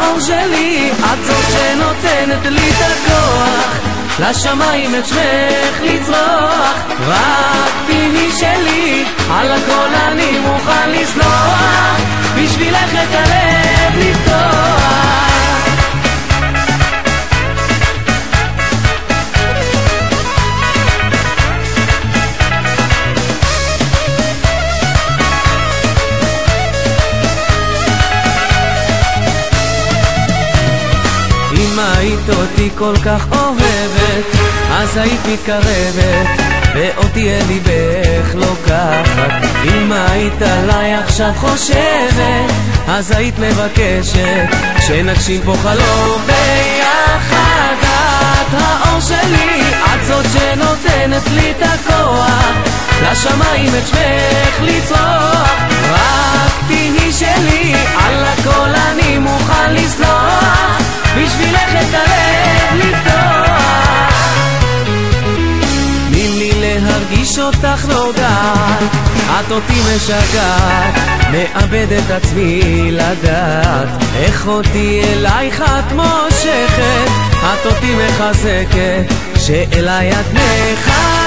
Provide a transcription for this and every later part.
האור שלי, את זאת שנותנת לי את הכוח לשמיים את שמך לצרוח. רק תהיי שלי, על הכל אני מוכן לסלוח, בשבילך את הלב לפתוח. אם היית אותי כל כך אוהבת, אז היית מתקרבת ואותי אל ליבך לוקחת. אם היית עליי עכשיו חושבת, אז היית מבקשת שנגשים פה חלום ביחד. את האור שלי, את זאת שנותנת לי את הכוח לשמיים את שמך לצרוח. רק תהיי שלי, על הכל אני מוכן לסלוח, בשבילך את הלב לפתוח. תני לי להרגיש אותך נוגעת, את אותי משגעת, מאבד את עצמי לדעת איך אותי אלייך את מושכת. את אותי מחזקת, שאליי את מחייכת.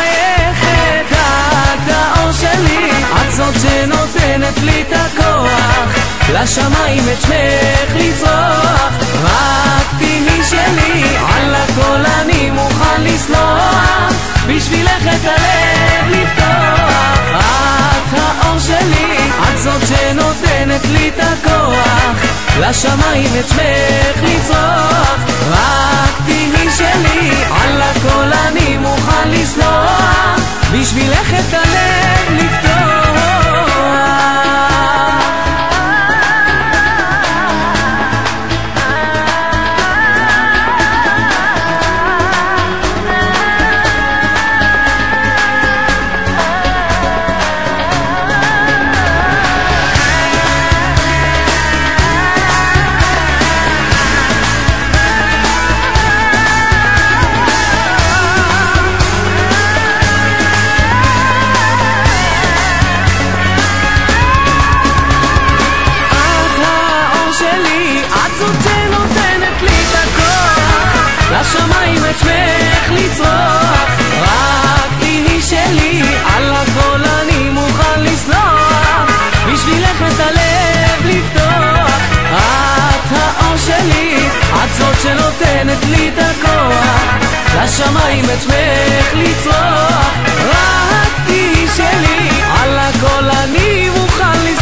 את האור שלי, את זאת שנותנת לי את הכוח לשמיים את שמך לצרוח. רק תהיי שלי, על הכל אני מוכן לסלוח, בשבילך את הלב לפתוח. את האור שלי, את זאת שנותנת לי את הכוח לשמיים את שמך לצרוח. רק תהיי שלי, על הכל אני מוכן לסלוח, בשבילך את הלב לפתוח. לשמיים את שמך לצרוח. רק תהיי שלי, על הכל אני מוכן לסלוח, בשבילך את הלב לפתוח. את האור שלי, את זאת שנותנת לי את הכוח לשמיים את שמך לצרוח. רק תהיי שלי, על הכל אני מוכן לסלוח,